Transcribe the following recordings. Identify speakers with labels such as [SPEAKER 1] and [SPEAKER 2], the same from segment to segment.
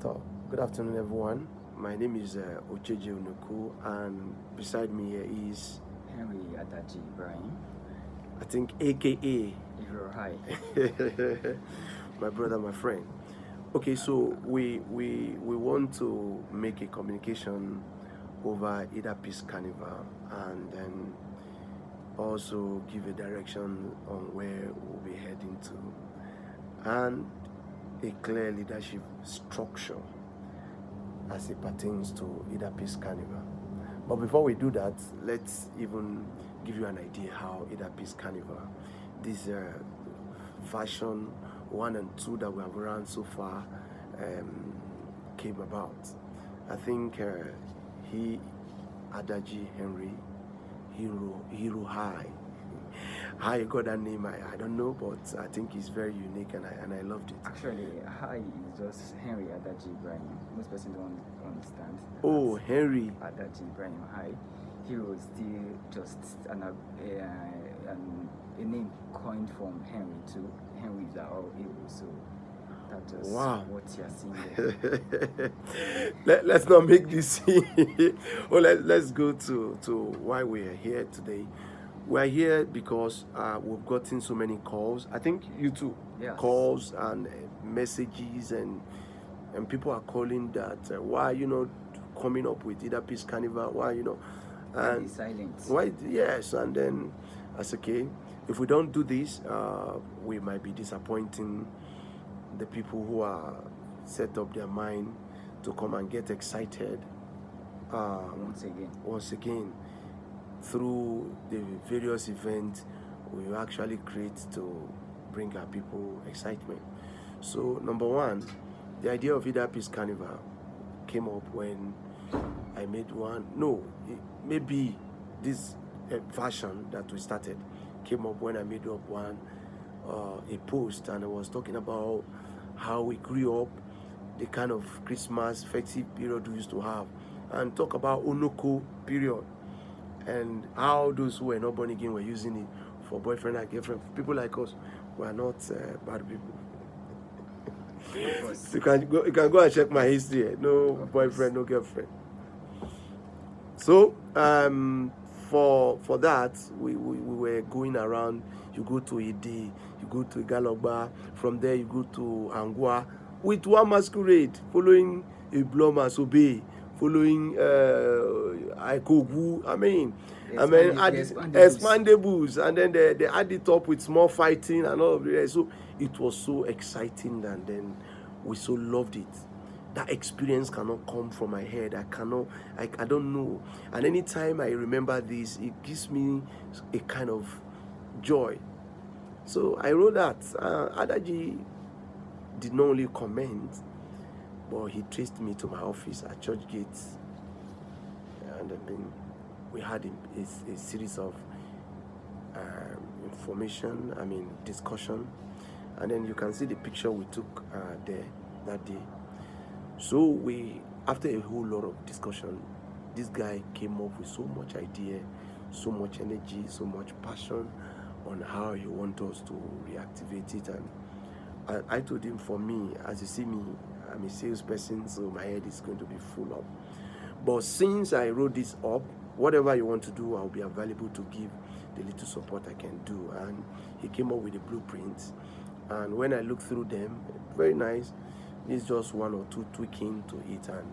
[SPEAKER 1] So, good afternoon, everyone. My name is Ocheje Unekwu, and beside me here is
[SPEAKER 2] Henry Adaji Ibrahim.
[SPEAKER 1] I think, AKA
[SPEAKER 2] You're hi.
[SPEAKER 1] my brother, my friend. Okay, so we want to make a communication over Idah Peace Carnival, and then also give a direction on where we'll be heading to, and a clear leadership structure as it pertains to Idah Peace Carnival. But before we do that, let's even give you an idea how Idah Peace Carnival, this version 1 and 2 that we have run so far, came about. I think Adaji Henry, Hero High. How you got that name, I don't know, but I think it's very unique, and I loved it.
[SPEAKER 2] Actually, hi is just Henry Adaji Ibrahim. Most people don't understand.
[SPEAKER 1] Oh, Henry
[SPEAKER 2] Adaji Ibrahim. Hi. Hero is still just a name coined from Henry too. Henry is our hero, so that's just what you're seeing.
[SPEAKER 1] Let's not make this well, let's go to why we're here today. We're here because we've gotten so many calls. I think you too.
[SPEAKER 2] Yes.
[SPEAKER 1] Calls and messages, and people are calling that why coming up with Idah Peace Carnival, why
[SPEAKER 2] and silent.
[SPEAKER 1] Why? Yes, and then I said, okay, if we don't do this, we might be disappointing the people who are set up their mind to come and get excited once again through the various events we actually create to bring our people excitement. So number one, the idea of Idah Peace Carnival came up when I made one. No, maybe this version that we started came up when I made up a post, and I was talking about how we grew up, the kind of Christmas festive period we used to have, and talk about Unekwu period, and how those who were not born again were using it for boyfriend and girlfriend. People like us were not bad people. You can go and check my history. No boyfriend, no girlfriend. So for that we were going around. You go to Idah, you go to Igalogba, from there you go to Angwa with one masquerade, following a Blomas Obey, following Ikogu. Expandables, and then they add it up with small fighting and all of that. So it was so exciting, and then we so loved it. That experience cannot come from my head. I don't know. And anytime I remember this, it gives me a kind of joy. So I wrote that. Adaji did not only comment, but he traced me to my office at Church Gates, and then we had a series of discussion, and then you can see the picture we took there that day. So after a whole lot of discussion, this guy came up with so much idea, so much energy, so much passion on how he wants us to reactivate it. And I told him, for me, as you see me, I'm a salesperson, so my head is going to be full up. But since I wrote this up, whatever you want to do, I'll be available to give the little support I can do. And he came up with the blueprints. And when I looked through them, very nice. It's just one or two tweaking to it, and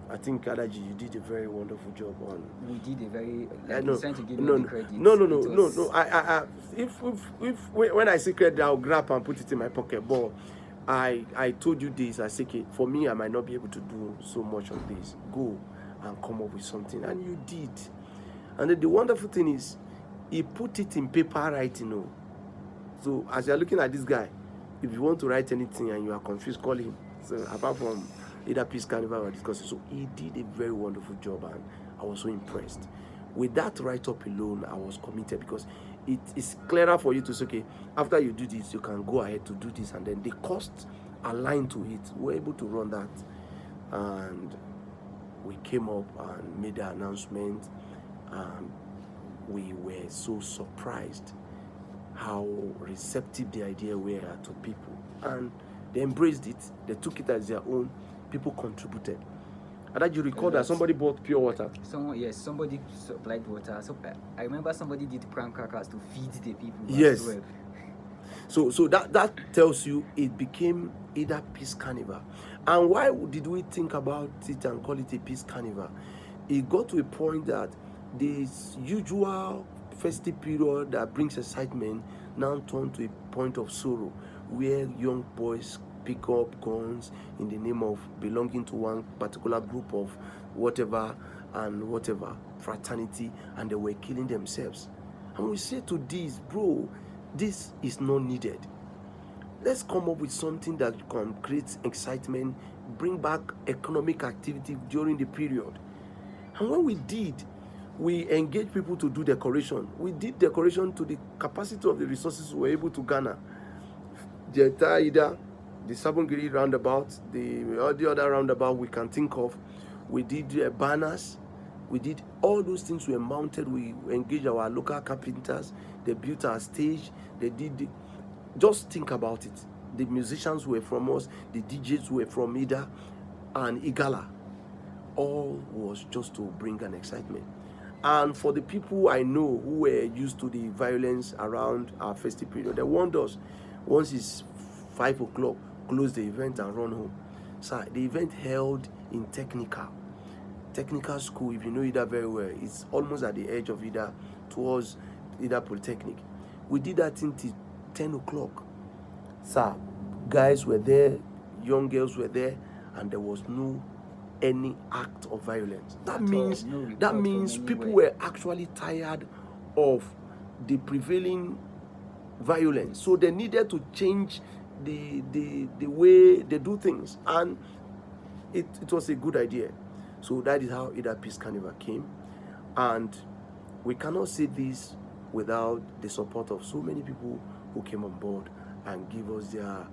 [SPEAKER 1] I think Adaji, you did a very wonderful job on.
[SPEAKER 2] We did a very.
[SPEAKER 1] Trying to give me the credit. No. If when I say credit, I'll grab and put it in my pocket. But I told you this. I say, okay, for me, I might not be able to do so much of this. Go and come up with something, and you did. And then the wonderful thing is, he put it in paper writing. So as you're looking at this guy, if you want to write anything and you are confused, call him. So apart from Idah Peace Carnival or discussing, so he did a very wonderful job, and I was so impressed. With that write-up alone, I was committed, because it is clearer for you to say, okay, after you do this, you can go ahead to do this, and then the costs aligned to it. We're able to run that, and we came up and made the announcement, and we were so surprised how receptive the idea were to people. And They embraced it. They took it as their own. People contributed. Adaji, you recall that somebody bought pure water?
[SPEAKER 2] Somebody supplied water. So I remember somebody did prank crackers to feed the people.
[SPEAKER 1] Yes.
[SPEAKER 2] Well.
[SPEAKER 1] So that tells you it became Idah Peace Carnival. And why did we think about it and call it a Peace Carnival? It got to a point that this usual festive period that brings excitement now turned to a point of sorrow, where young boys pick up guns in the name of belonging to one particular group of whatever fraternity, and they were killing themselves. And we say to this, bro, this is not needed. Let's come up with something that can create excitement, bring back economic activity during the period. And when we did, we engaged people to do decoration. We did decoration to the capacity of the resources we were able to garner. The entire Ida, the Sabongiri roundabout, all the other roundabout we can think of. We did banners. We did all those things were mounted. We engaged our local carpenters. They built our stage. They did. Just think about it. The musicians were from us. The DJs were from Ida and Igala. All was just to bring an excitement. And for the people I know who were used to the violence around our festive period, they warned us, once it's 5 o'clock, close the event and run home. So the event held in technical school. If you know Ida very well, it's almost at the edge of Ida, towards Ida Polytechnic. We did that until 10 o'clock. So guys were there, young girls were there, and there was no any act of violence. That means people were actually tired of the prevailing violence, so they needed to change the way they do things, and it was a good idea. So that is how Idah Peace Carnival came, and we cannot say this without the support of so many people who came on board and give us their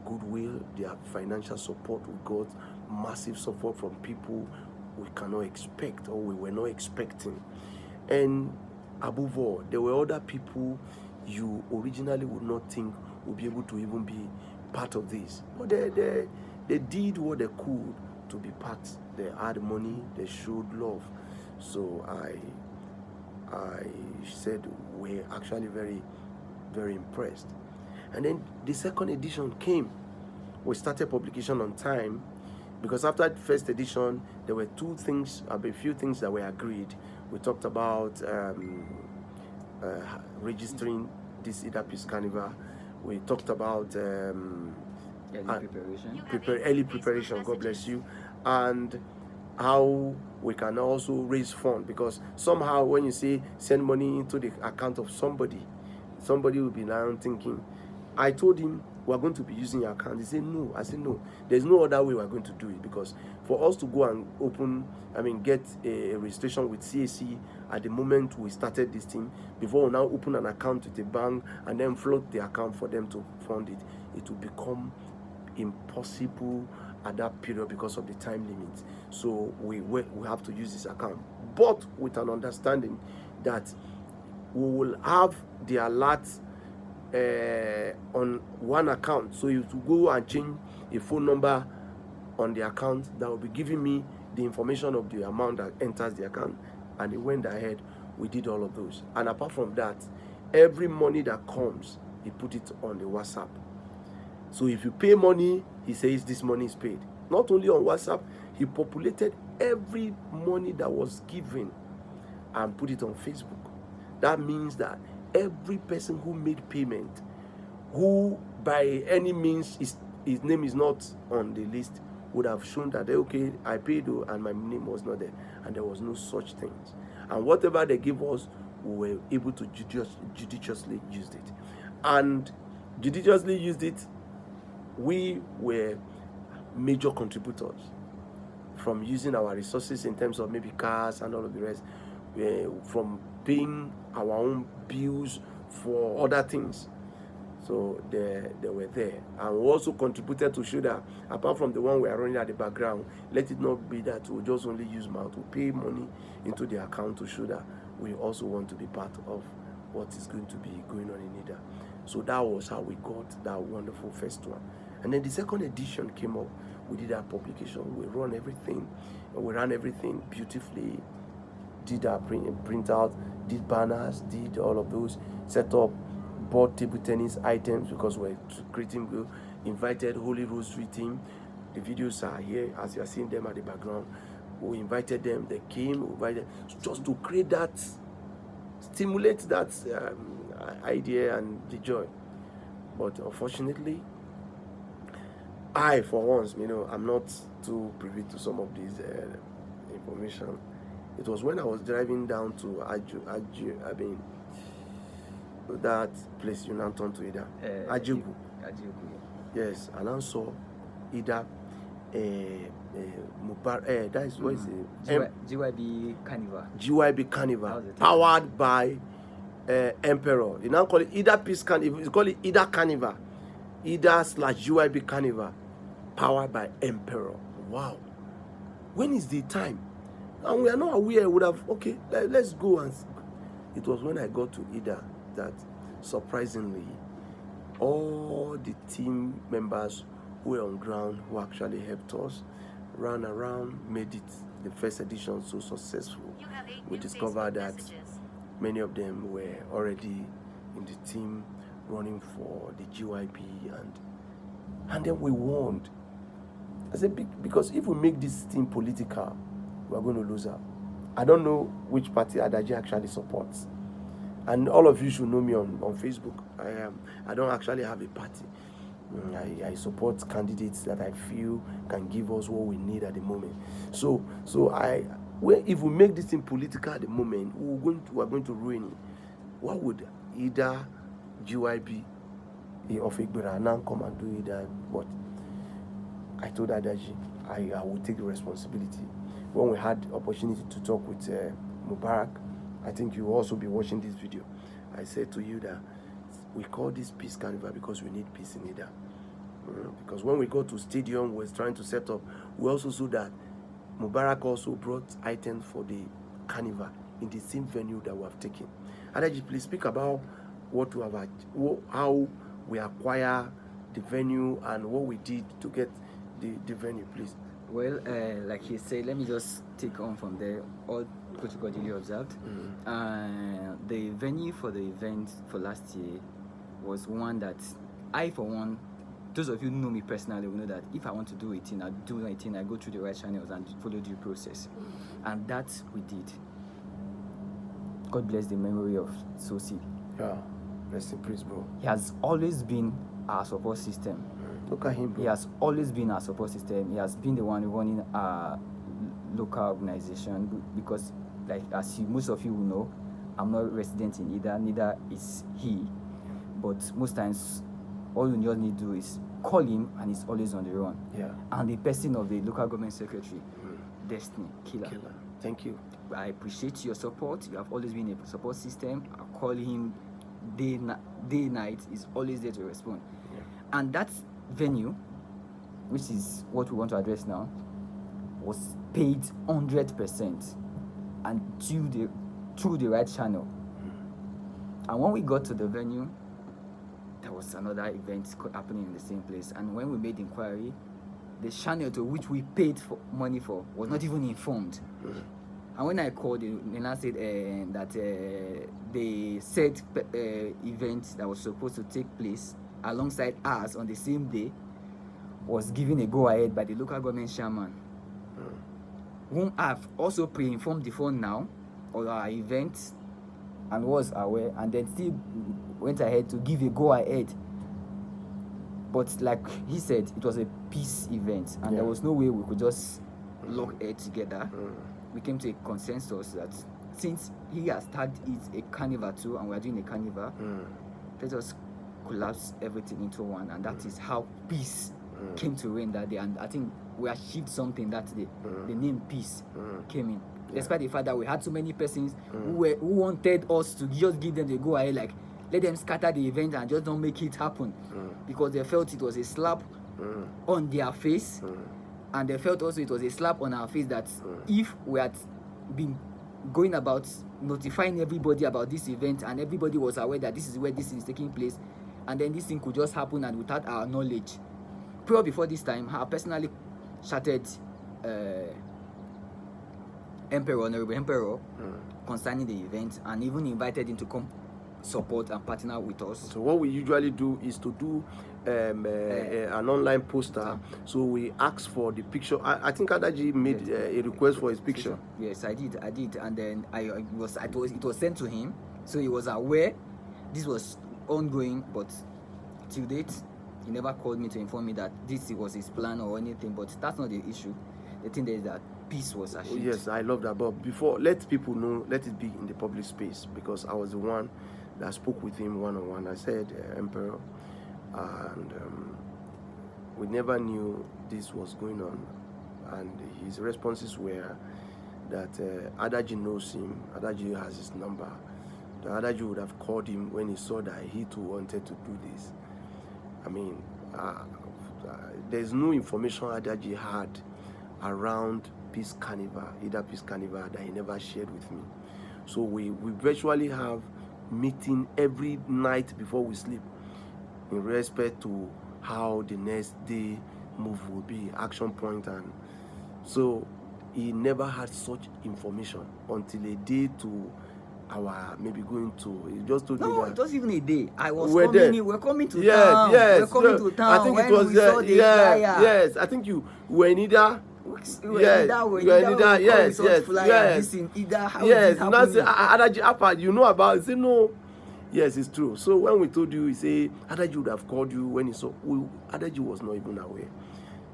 [SPEAKER 1] goodwill, their financial support. We got massive support from people we cannot expect, or we were not expecting. And above all, there were other people you originally would not think would be able to even be part of this. But they did what they could to be part. They had money, they showed love. So I said we're actually very, very impressed. And then the second edition came. We started publication on time, because after the first edition, there were a few things that were agreed. We talked about registering this Idah Peace Carnival. We talked about early preparation. God bless you. And how we can also raise funds, because somehow when you say send money into the account of somebody will be now thinking. I told him we're going to be using your account. He said no. I said no. There's no other way we're going to do it, because for us to go and get a registration with CAC at the moment we started this thing, before we now open an account with a bank and then float the account for them to fund it, it will become impossible at that period because of the time limit. So we have to use this account, but with an understanding that we will have the alert on one account. So you to go and change a phone number on the account, that will be giving me the information of the amount that enters the account. And it went ahead. We did all of those. And apart from that, every money that comes, he put it on the WhatsApp. So if you pay money, he says this money is paid. Not only on WhatsApp, he populated every money that was given and put it on Facebook. That means that every person who made payment, who by any means his name is not on the list, would have shown that okay, I paid and my name was not there, and there was no such things. And whatever they gave us, we were able to judiciously use it. And judiciously used it, we were major contributors from using our resources in terms of maybe cars and all of the rest, from paying our own bills for other things. So they were there, and we also contributed to show that apart from the one we are running at the background, let it not be that we just only use mouth to pay money into the account to show that we also want to be part of what is going to be going on in Ida. So that was how we got that wonderful first one. And then the second edition came up. We did our publication. We ran everything. We ran everything beautifully. Did our printout, did banners, did all of those, set up, bought table tennis items because we're creating. We invited Holy Rosary team. The videos are here as you are seeing them at the background. We invited them. They came. We invited just to create that, stimulate that idea and the joy. But unfortunately, I, for once, I'm not too privy to some of these information. It was when I was driving down to that place you now turn to Idah, Ajebu. Yes, and I saw Idah that is what is it?
[SPEAKER 2] GYB Carnival.
[SPEAKER 1] GYB Carnival, powered by Emperor. You now call it Idah Peace Carnival. You call it Idah Carnival. Idah/GYB Carnival, powered by Emperor. Wow. When is the time? And we are not aware. Would have let's go. And it was when I got to Idah that surprisingly all the team members who were on ground, who actually helped us, ran around, made it the first edition so successful. We discovered that many of them were already in the team running for the GYP, and then we warned. I said, because if we make this team political, we're going to lose out. I don't know which party Adaji actually supports. And all of you should know me on Facebook. I don't actually have a party. I support candidates that I feel can give us what we need at the moment. So if we make this thing political at the moment, we're going to ruin it. What would Idah GYB of Igbira now come and do Idah? But I told Adaji I will take the responsibility. When we had opportunity to talk with Mubarak, I think you will also be watching this video. I said to you that we call this Peace Carnival because we need peace in Idah. Because when we go to stadium, we're trying to set up. We also saw that Mubarak also brought items for the carnival in the same venue that we have taken. Adaji, please speak about what we have, how we acquire the venue and what we did to get the venue, please.
[SPEAKER 2] Well, like he said, let me just take on from there. All protocol duly observed. The venue for the event for last year was one that I, for one, those of you who know me personally will know that if I want to do a thing, I do a thing, I go through the right channels and follow due process. And that we did. God bless the memory of Sosi.
[SPEAKER 1] Yeah, rest in peace, bro.
[SPEAKER 2] He has always been our support system.
[SPEAKER 1] Look at him, bro.
[SPEAKER 2] He has always been our support system. He has been the one running our local organization because, like as most of you will know, I'm not resident in Idah, neither is he. But most times, all you just need to do is call him, and he's always on the run.
[SPEAKER 1] Yeah.
[SPEAKER 2] And the person of the local government secretary, Destiny Killer.
[SPEAKER 1] Thank you.
[SPEAKER 2] I appreciate your support. You have always been a support system. I call him day, night. He's always there to respond.
[SPEAKER 1] Yeah.
[SPEAKER 2] And that venue, which is what we want to address now, was paid 100% and through the right channel. And when we got to the venue, there was another event happening in the same place. And when we made inquiry, the channel to which we paid for money for was not even informed. And when I called, they now said that the said event that was supposed to take place alongside us on the same day was given a go-ahead by the local government chairman, whom I've also pre-informed before now of our event and was aware, and then still went ahead to give a go-ahead. But like he said, it was a peace event, and there was no way we could just lock heads together. We came to a consensus that since he has started a carnival too, and we are doing a carnival, let us collapse everything into one, and that is how peace came to reign that day. And I think we achieved something that day. The name Peace came in, despite the fact that we had so many persons who wanted us to just give them the go ahead, like let them scatter the event and just don't make it happen, because they felt it was a slap on their face, and they felt also it was a slap on our face that if we had been going about notifying everybody about this event and everybody was aware that this is where this is taking place, and then this thing could just happen and without our knowledge. Prior before this time, I personally chatted Honorable Emperor, concerning the event, and even invited him to come support and partner with us.
[SPEAKER 1] So what we usually do is to do an online poster. So we ask for the picture. I think Adaji made a request for his picture.
[SPEAKER 2] Yes, I did, and then it was sent to him, so he was aware this was ongoing, but till date he never called me to inform me that this was his plan or anything. But that's not the issue. The thing is that peace was achieved.
[SPEAKER 1] Yes, I love that. But before, let people know, let it be in the public space, because I was the one that spoke with him one-on-one. I said, Emperor, and we never knew this was going on. And his responses were that Adaji knows him, Adaji has his number. The Adaji would have called him when he saw that he too wanted to do this. I mean, there's no information Adaji had around Peace Carnival, Idah Peace Carnival, that he never shared with me. So we virtually have meeting every night before we sleep in respect to how the next day move will be, action point. And so he never had such information until a day to our maybe going to, he just told me that
[SPEAKER 2] it was even a day. I was
[SPEAKER 1] we're
[SPEAKER 2] coming
[SPEAKER 1] there.
[SPEAKER 2] In, we're coming to
[SPEAKER 1] yes,
[SPEAKER 2] town.
[SPEAKER 1] Yes,
[SPEAKER 2] we're coming to town.
[SPEAKER 1] I think
[SPEAKER 2] when
[SPEAKER 1] it was
[SPEAKER 2] we saw the flyer.
[SPEAKER 1] Yes, I think you were in Idah. Yes, now say Adaji Apa, you know about it. Say no. Yes, it's true. So when we told you, he say Adaji would have called you when he saw. Adaji was not even aware.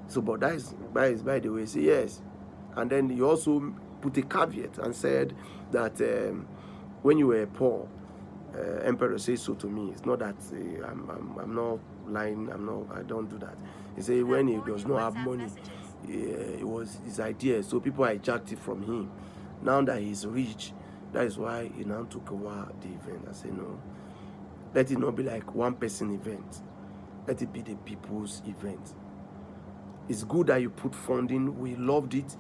[SPEAKER 1] So, but that is by the way, say yes. And then he also put a caveat and said that when you were poor, Emperor says so to me. It's not that I'm not lying. I don't do that. He said when he does not have money, it was his idea. So people hijacked it from him. Now that he's rich, that is why he now took over the event. I say no. Let it not be like one person event. Let it be the people's event. It's good that you put funding. We loved it.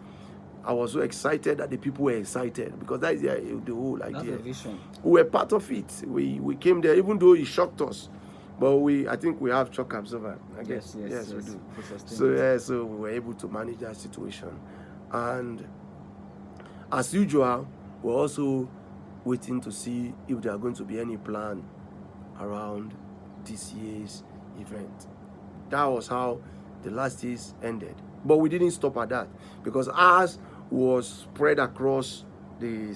[SPEAKER 1] I was so excited that the people were excited, because that is the whole idea.
[SPEAKER 2] That's the vision.
[SPEAKER 1] We were part of it. We came there, even though it shocked us. But I think we have shock absorber. I guess. Yes, we do. So we were able to manage that situation. And as usual, we're also waiting to see if there are going to be any plan around this year's event. That was how the last year's ended. But we didn't stop at that, because ours was spread across the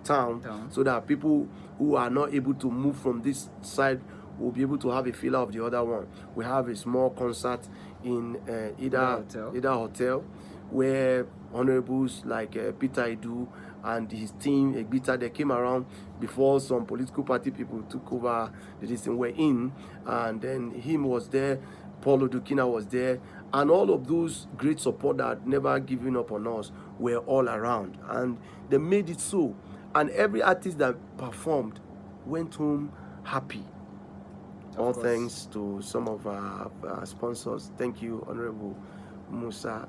[SPEAKER 1] town, so that people who are not able to move from this side will be able to have a feel of the other one. We have a small concert in Idah Hotel, where honorables like Peter Idu and his team, Egbita, they came around before some political party people took over the listing. Were in, and then him was there, Paulo Dukina was there, and all of those great support that never given up on us were all around, and they made it so. And every artist that performed went home happy. All thanks to some of our sponsors. Thank you, Honorable Musa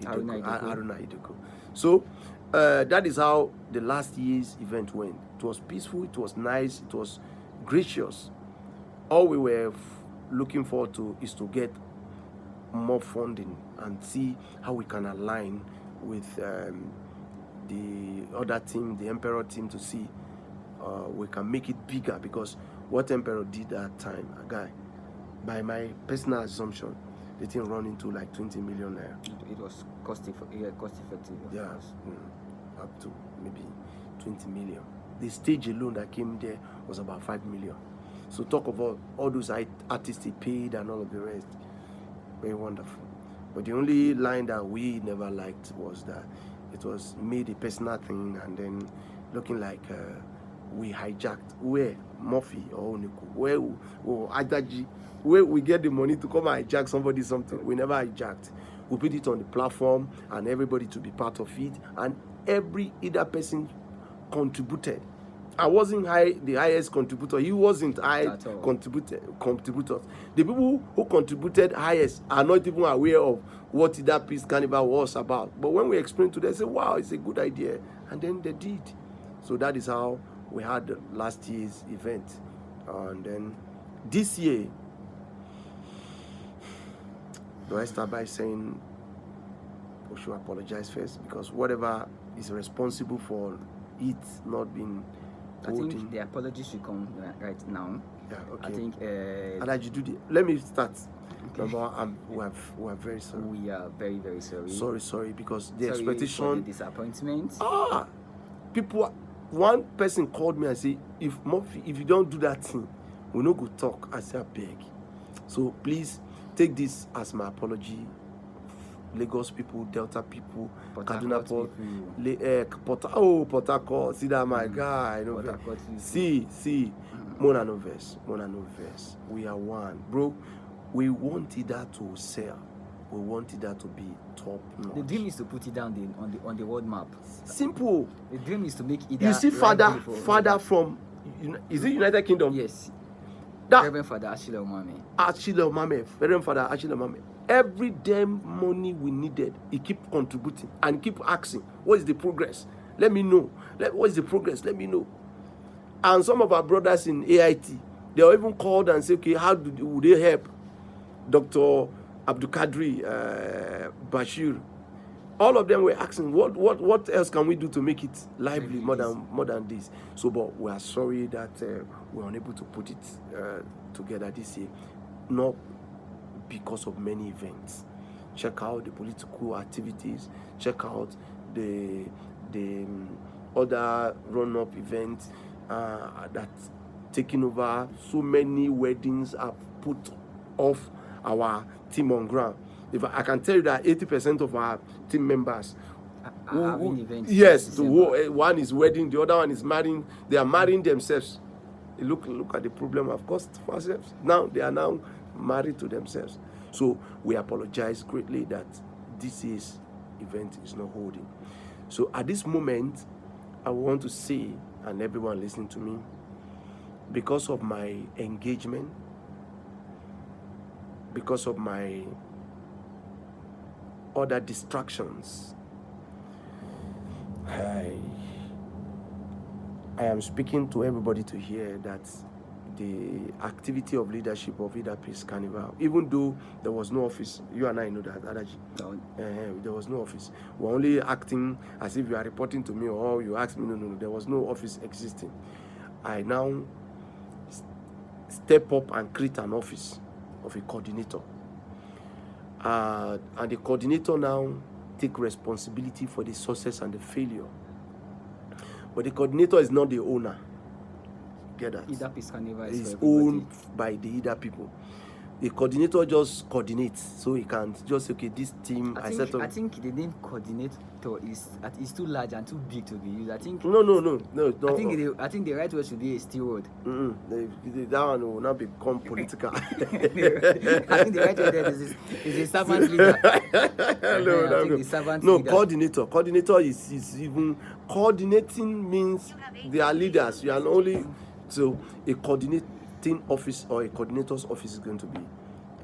[SPEAKER 1] Haruna Idoko. So that is how the last year's event went. It was peaceful, it was nice, it was gracious. All we were looking forward to is to get more funding and see how we can align with the other team, the Emperor team, to see we can make it bigger, because what Emperor did that time, a guy, by my personal assumption, the thing run into like 20 million naira.
[SPEAKER 2] It was cost effective.
[SPEAKER 1] Yeah, up to maybe 20 million. The stage alone that came there was about 5 million. So talk about all those artists he paid and all of the rest. Very wonderful. But the only line that we never liked was that it was made a personal thing, and then looking like we hijacked. Where Murphy or Unekwu, where or Adaji, where we get the money to come and hijack somebody something. We never hijacked. We put it on the platform and everybody to be part of it, and every either person contributed. I wasn't the highest contributor. He wasn't high contributors. The people who contributed highest are not even aware of what Idah Peace Carnival was about. But when we explained to them, they said, wow, it's a good idea. And then they did. So that is how we had last year's event. And then This year, do I start by saying we should apologize first? Because whatever is responsible for it not being
[SPEAKER 2] I think the apology should come right now.
[SPEAKER 1] Yeah, okay.
[SPEAKER 2] I think
[SPEAKER 1] Adaji, do the. Let me start. Okay. Number one, we are very sorry.
[SPEAKER 2] We are very, very sorry.
[SPEAKER 1] Sorry, because the expectation,
[SPEAKER 2] for the disappointment.
[SPEAKER 1] People. One person called me and said, if you don't do that thing, we no go talk. I say, I beg. So please take this as my apology. Lagos people, Delta people, Kaduna people, Port Harcourt. See that, my guy. No see. Mona no verse. We are one, bro. We want Idah to sell. We want Idah to be top notch.
[SPEAKER 2] The dream is to put it down on the world map.
[SPEAKER 1] Simple.
[SPEAKER 2] The dream is to make Idah.
[SPEAKER 1] You see, father from, is it United Kingdom?
[SPEAKER 2] Yes. Reverend Father Achille
[SPEAKER 1] Omame. Reverend Father Achille Omame. Every damn money we needed, he keep contributing and keep asking, what is the progress? Let me know. What is the progress? Let me know. And some of our brothers in AIT, they are even called and say, okay, how would they help Dr. Abdul Kadri Bashir? All of them were asking, what else can we do to make it lively more than this? So, but we are sorry that we are unable to put it together this year, not because of many events. Check out the political activities. Check out the other run-up events that taking over. So many weddings are put off our team on ground. If I can tell you that 80% of our team members one is wedding, the other one is marrying. They are marrying themselves. Look at the problem I've caused for ourselves. Now they are now married to themselves. So we apologize greatly that this year's event is not holding. So at this moment, I want to say, and everyone listening to me, because of my engagement, because of my other distractions, I am speaking to everybody to hear that the activity of leadership of Idah Peace Carnival, even though there was no office, you and I know that, Adaji. There was no office. We're only acting as if you are reporting to me, or you ask me. No, there was no office existing. I now step up and create an office of a coordinator. And the coordinator now take responsibility for the success and the failure. But the coordinator is not the owner. Get that?
[SPEAKER 2] Idah Peace Carnival
[SPEAKER 1] is owned by the Idah people. The coordinator just coordinates, so he can just say, okay, this team
[SPEAKER 2] I think the name coordinator is too large and too big to be used. I think
[SPEAKER 1] no.
[SPEAKER 2] I think the right word should be a steward.
[SPEAKER 1] That one will not become political.
[SPEAKER 2] I think the right word is a servant leader.
[SPEAKER 1] No, coordinator. Coordinator is even coordinating means they are leaders. You are only so a coordinating office or a coordinator's office is going to be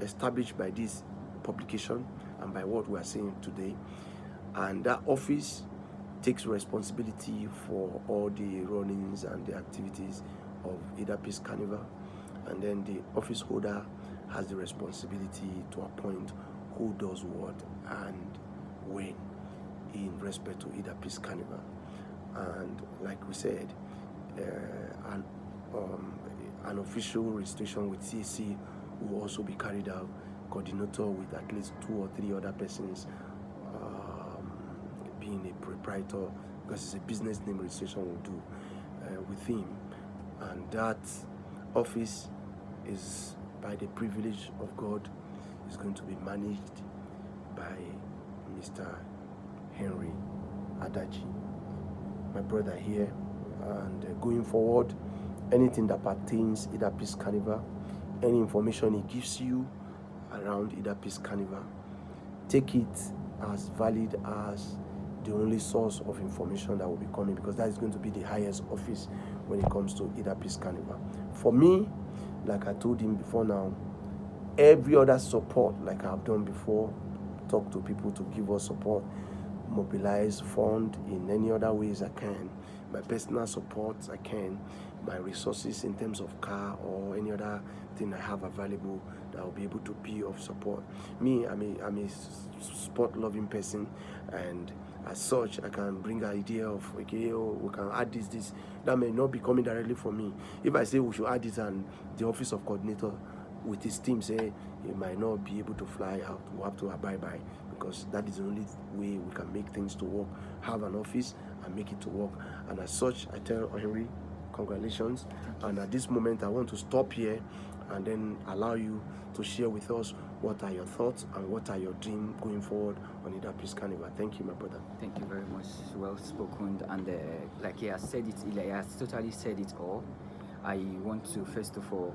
[SPEAKER 1] established by this publication and by what we are saying today, and that office takes responsibility for all the runnings and the activities of Idah Peace Carnival, and then the office holder has the responsibility to appoint who does what and when in respect to Idah Peace Carnival. And like we said, an official registration with CAC will also be carried out, coordinator with at least 2 or 3 other persons, being a proprietor, because it's a business name registration will do with him. And that office is, by the privilege of God, is going to be managed by Mr. Henry Adaji, my brother here. And going forward, anything that pertains Idah Peace Carnival, any information he gives you around Idah Peace Carnival, take it as valid as the only source of information that will be coming, because that is going to be the highest office when it comes to Idah Peace Carnival. For me, like I told him before now, every other support, like I've done before, talk to people to give us support, mobilize, fund in any other ways I can, my personal support I can, my resources in terms of car or any other thing I have available that will be able to be of support. Me, I'm a sport-loving person, and as such, I can bring an idea of, okay, oh, we can add this. That may not be coming directly from me. If I say we should add this and the office of coordinator with his team say he might not be able to fly out, we'll have to abide by, because that is the only way we can make things to work. Have an office and make it to work. And as such, I tell Henry, congratulations. And at this moment, I want to stop here and then allow you to share with us what are your thoughts and what are your dreams going forward on Idah Peace Carnival. Thank you, my brother.
[SPEAKER 2] Thank you very much. Well spoken. And like he has said it, he has totally said it all. I want to first of all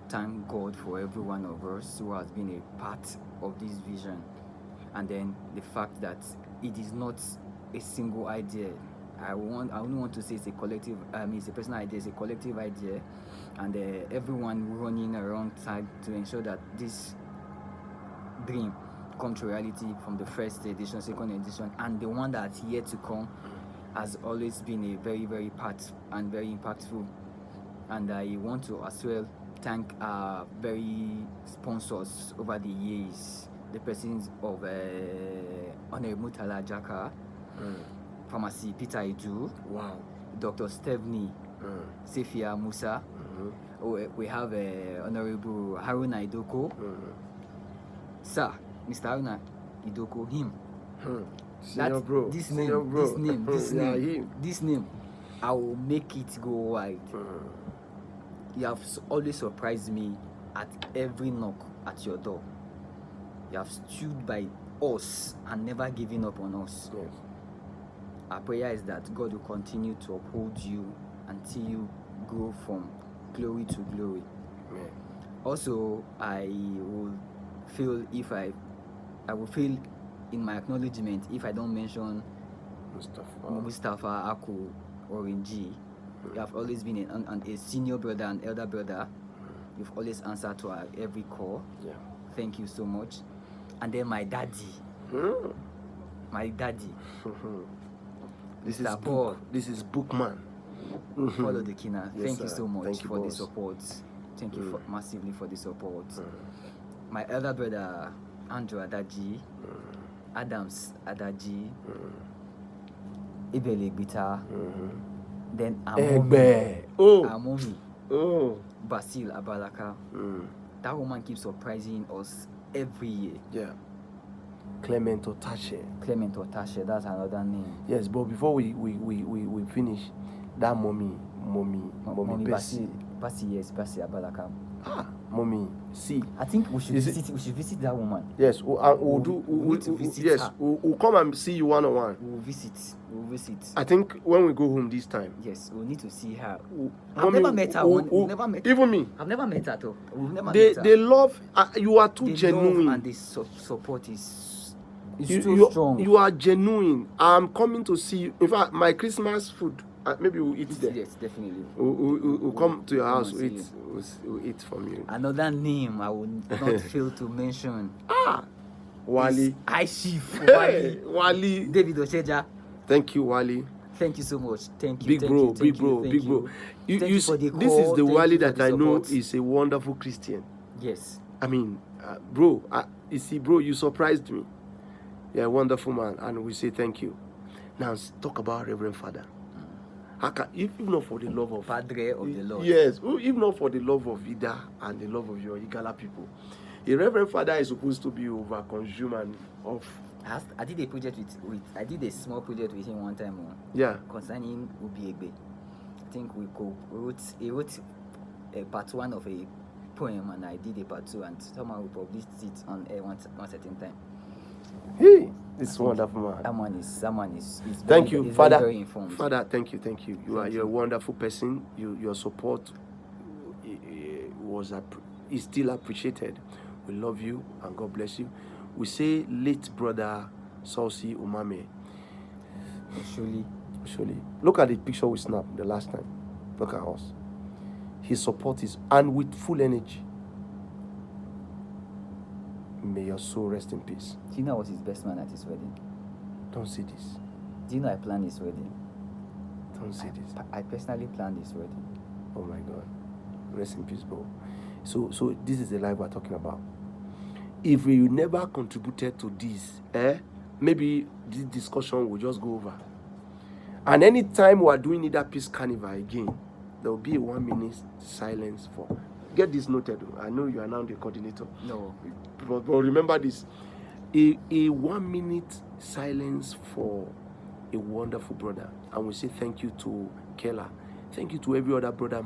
[SPEAKER 2] thank God for every one of us who has been a part of this vision, and then the fact that it is not a single idea. I only want to say it's a collective. It's a personal idea. It's a collective idea, and everyone running alongside to ensure that this dream come to reality from the first edition, second edition, and the one that's yet to come has always been a very, very part and very impactful. And I want to as well thank our very sponsors over the years, the persons of Honorable Murtala Jaka, Pharmacy Peter Idu,
[SPEAKER 1] Wow.
[SPEAKER 2] Dr. Stephanie Sefia Musa. We have Honorable Haruna Idoko. Sir, Mr. Haruna Idoko, him.
[SPEAKER 1] Senior bro.
[SPEAKER 2] This
[SPEAKER 1] Senior
[SPEAKER 2] name,
[SPEAKER 1] bro.
[SPEAKER 2] this name, I will make it go wide. You have always surprised me at every knock at your door. You have stood by us and never given up on us.
[SPEAKER 1] Yes.
[SPEAKER 2] Our prayer is that God will continue to uphold you until you grow from glory to glory.
[SPEAKER 1] Amen. Also,
[SPEAKER 2] I will feel in my acknowledgement if I don't mention Mustafa Aku Orinji. You have always been a senior brother and elder brother. You've always answered to our every call.
[SPEAKER 1] Yeah.
[SPEAKER 2] Thank you so much. And then my daddy. My daddy.
[SPEAKER 1] This
[SPEAKER 2] Mr.
[SPEAKER 1] is
[SPEAKER 2] Paul.
[SPEAKER 1] This is Bookman.
[SPEAKER 2] Follow the Kina.
[SPEAKER 1] Yes,
[SPEAKER 2] Thank you
[SPEAKER 1] sir.
[SPEAKER 2] so much
[SPEAKER 1] Thank you,
[SPEAKER 2] for the
[SPEAKER 1] boss.
[SPEAKER 2] support. Thank you massively for the support. My elder brother Andrew Adaji, Adams Adaji, Ibele Bita, then Amomi, Basil Abalaka. That woman keeps surprising us every year.
[SPEAKER 1] Yeah. Clement Otashe.
[SPEAKER 2] Clement Otashe, that's another name.
[SPEAKER 1] Yes, but before we finish, that mommy Bessie.
[SPEAKER 2] Yes, Basil Abalaka.
[SPEAKER 1] Mommy, see.
[SPEAKER 2] I think we should visit that woman.
[SPEAKER 1] Yes, we'll come and see you one-on-one.
[SPEAKER 2] We'll visit.
[SPEAKER 1] I think when we go home this time.
[SPEAKER 2] Yes, we'll need to see her.
[SPEAKER 1] I've
[SPEAKER 2] never met her. Never met her.
[SPEAKER 1] Even me.
[SPEAKER 2] I've never met her at all. We've never met her.
[SPEAKER 1] They love. You are too genuine.
[SPEAKER 2] Love and the support is
[SPEAKER 1] too
[SPEAKER 2] strong.
[SPEAKER 1] You are genuine. I'm coming to see you. In fact, my Christmas food. Maybe we'll eat there.
[SPEAKER 2] Yes, definitely.
[SPEAKER 1] We'll come to your house. We'll eat from you.
[SPEAKER 2] Another name I will not fail to mention.
[SPEAKER 1] Wali.
[SPEAKER 2] High Chief
[SPEAKER 1] Wali.
[SPEAKER 2] David Ocheje.
[SPEAKER 1] Thank you, Wali.
[SPEAKER 2] Thank you so much. Thank you.
[SPEAKER 1] Big bro. You see, this is the Wali that I know is a wonderful Christian.
[SPEAKER 2] Yes.
[SPEAKER 1] I mean, bro, you see, bro, you surprised me. You're a wonderful man, and we say thank you. Now, talk about Reverend Father. If not for the love of
[SPEAKER 2] Padre of the Lord.
[SPEAKER 1] Yes, if not for the love of Idah and the love of your Igala people, a Reverend Father is supposed to be over consumed of.
[SPEAKER 2] I did a project I did a small project with him one time.
[SPEAKER 1] Yeah.
[SPEAKER 2] Concerning Ubiegbe. I think he wrote a part 1 of a poem, and I did a part 2, and somehow we published it on one certain time.
[SPEAKER 1] Hey, this wonderful man.
[SPEAKER 2] That man is
[SPEAKER 1] thank you, Father.
[SPEAKER 2] Very informed.
[SPEAKER 1] Father, thank you. You're a wonderful person. Your support is still appreciated. We love you and God bless you. We say late brother Saucy Umame. Surely. Look at the picture we snapped the last time. Look at us. His support is, and with full energy. May your soul rest in peace.
[SPEAKER 2] Do you know I was his best man at his wedding?
[SPEAKER 1] Don't say this.
[SPEAKER 2] Do you know I planned his wedding?
[SPEAKER 1] Don't say this.
[SPEAKER 2] I personally planned this wedding.
[SPEAKER 1] Oh my God. Rest in peace, bro. So this is the life we're talking about. If we never contributed to this, maybe this discussion will just go over. And anytime we are doing Idah Peace Carnival again, there will be a 1 minute silence for. Get this noted. I know you are now the coordinator.
[SPEAKER 2] No.
[SPEAKER 1] But remember this. A 1 minute silence for a wonderful brother. And we say thank you to Kela. Thank you to every other brother,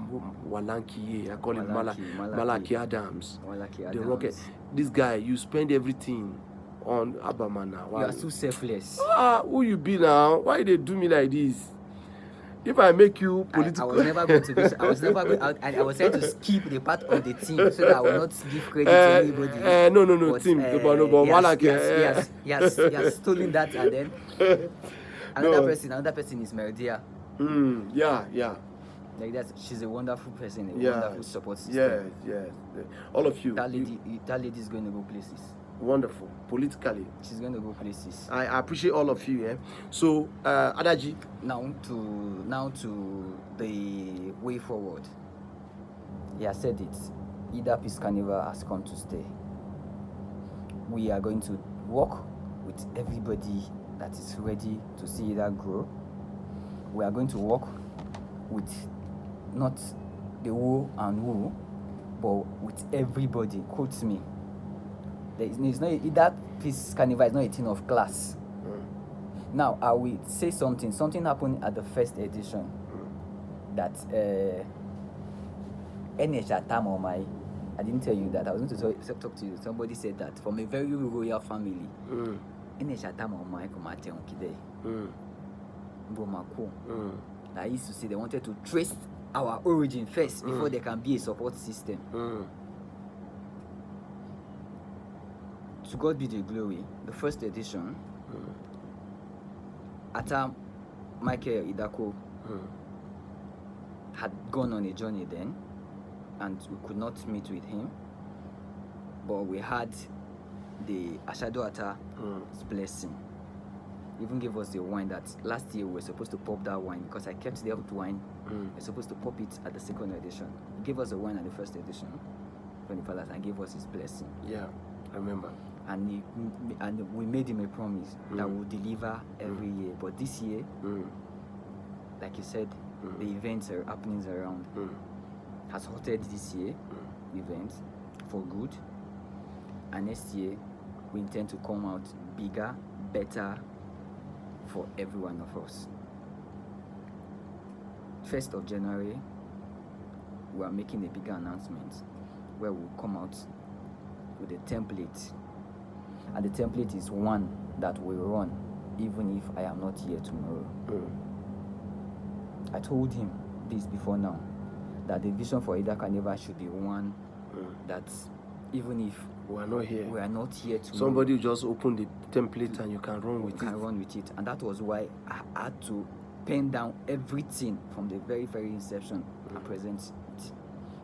[SPEAKER 1] Walanki, I call him Malaki Adams. The rocket. This guy, you spend everything on Abamana.
[SPEAKER 2] You are so selfless.
[SPEAKER 1] Who you be now? Why they do me like this? If I make you political,
[SPEAKER 2] I was never going to be. I was never going. I was trying to skip the part of the team so that I will not give credit to anybody.
[SPEAKER 1] No,
[SPEAKER 2] but,
[SPEAKER 1] team.
[SPEAKER 2] He has stolen that, and then another person is Meridia.
[SPEAKER 1] Yeah.
[SPEAKER 2] Like that, she's a wonderful person, a wonderful support system.
[SPEAKER 1] Yeah. All of you.
[SPEAKER 2] That lady is going to go places.
[SPEAKER 1] Wonderful. Politically,
[SPEAKER 2] she's going to go places.
[SPEAKER 1] I appreciate all of you. So, Adaji.
[SPEAKER 2] Now to the way forward. He has said it. Idah Peace Carnival has come to stay. We are going to work with everybody that is ready to see that grow. We are going to work with not the who and who, but with everybody. Quote me. Idah Peace Carnival is not a thing of class. Now, I will say something. Something happened at the first edition that I didn't tell you that. I was going to talk to you. Somebody said that from a very royal family. I used to say they wanted to trace our origin first before there can be a support system. To God be the glory. The first edition, Ata Michael Idako had gone on a journey then, and we could not meet with him. But we had the Ashado Ata's blessing. Even gave us the wine that last year we were supposed to pop that wine because I kept the old wine. We're supposed to pop it at the second edition. He gave us the wine at the first edition when the palace and gave us his blessing.
[SPEAKER 1] Yeah, I remember.
[SPEAKER 2] And we made him a promise that we'll deliver every year. But this year, like you said, the events are happenings around has halted this year events for good. And next year we intend to come out bigger, better for every one of us. 1st of January, we are making a bigger announcement where we'll come out with a template. And the template is one that will run even if I am not here tomorrow. I told him this before now, that the vision for Idah Carnival should be one that even if
[SPEAKER 1] we are not here
[SPEAKER 2] tomorrow,
[SPEAKER 1] somebody will just open the template and you can run with it. And that was why I had to pen down everything from the very, very inception and present it.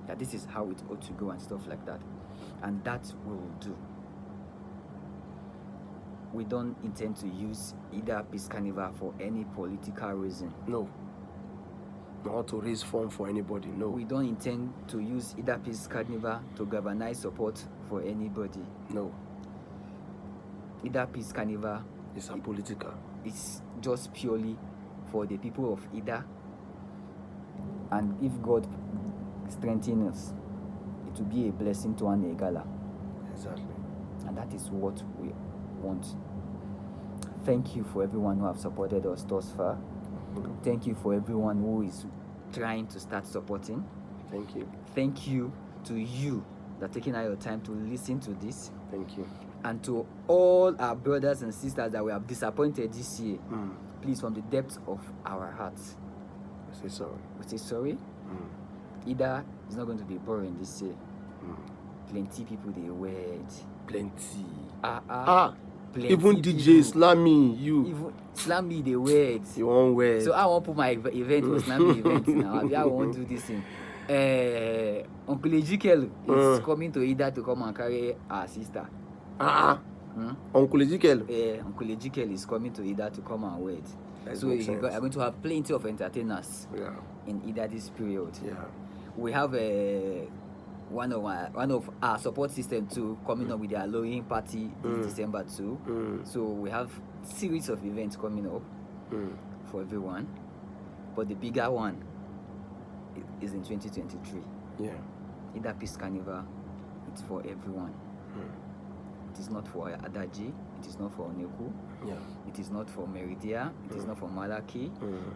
[SPEAKER 1] That this is how it ought to go and stuff like that. And that we will do. We don't intend to use Idah Peace Carnival for any political reason. No. Not to raise funds for anybody, no.
[SPEAKER 2] We don't intend to use Idah Peace Carnival to galvanize support for anybody.
[SPEAKER 1] No.
[SPEAKER 2] Idah Peace Carnival
[SPEAKER 1] is apolitical.
[SPEAKER 2] It's just purely for the people of Idah. And if God strengthens us, it will be a blessing to an Egala.
[SPEAKER 1] Exactly.
[SPEAKER 2] And that is what we want. Thank you for everyone who have supported us thus far. Thank you for everyone who is trying to start supporting.
[SPEAKER 1] Thank you.
[SPEAKER 2] Thank you to you that taking out your time to listen to this.
[SPEAKER 1] Thank you.
[SPEAKER 2] And to all our brothers and sisters that we have disappointed this year, please, from the depths of our hearts,
[SPEAKER 1] we say sorry.
[SPEAKER 2] We say sorry. Idah is not going to be boring this year. Plenty people they wed.
[SPEAKER 1] Plenty.
[SPEAKER 2] Plenty
[SPEAKER 1] even DJ Slammy, you.
[SPEAKER 2] Even Slammy they wed.
[SPEAKER 1] You won't wed.
[SPEAKER 2] So I won't put my event for Slammy event now. I won't do this thing. Uncle Ezekiel is coming to Idah to come and carry our sister.
[SPEAKER 1] Uncle Ezekiel.
[SPEAKER 2] Uncle Ezekiel is coming to Idah to come and wed.
[SPEAKER 1] That
[SPEAKER 2] So
[SPEAKER 1] makes
[SPEAKER 2] you're
[SPEAKER 1] sense.
[SPEAKER 2] going to have plenty of entertainers in Idah this period. We have one of our support system too coming up with their Halloween party this December too. So we have series of events coming up for everyone. But the bigger one is in 2023. Idah Peace Carnival. It's for everyone. It is not for Adaji. It is not for Unekwu. It is not for Meridia. It is not for Malaki.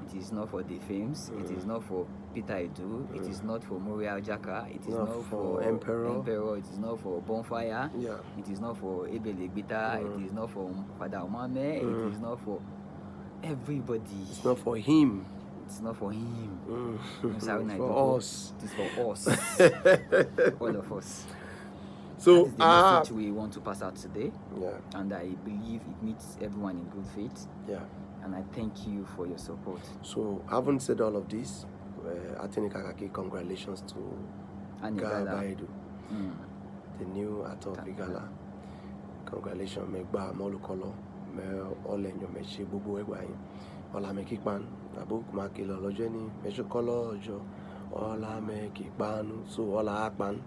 [SPEAKER 2] It is not for Defames. It is not for Peter Edu. It is not for Muriel Jaka. It is not for Emperor. It is not for Bonfire. It is not for Ebele Bita. It is not for Father Omame. It is not for everybody.
[SPEAKER 1] It's not for him.
[SPEAKER 2] It's not for him.
[SPEAKER 1] It's for us.
[SPEAKER 2] It is for us. All of us.
[SPEAKER 1] So
[SPEAKER 2] that is the message we want to pass out today. And I believe it meets everyone in good faith. And I thank you for your support.
[SPEAKER 1] So having said all of this, I think congratulations to Gala, the new actor of Gala. Congratulations, Megba Molukolo, me Olenyo Mechi Bubu Egwayin, Ola Mekikpan, Abuk Makilo Lojeni, Meshokolo Ojo, Ola Mekikpan, so Ola Akpan.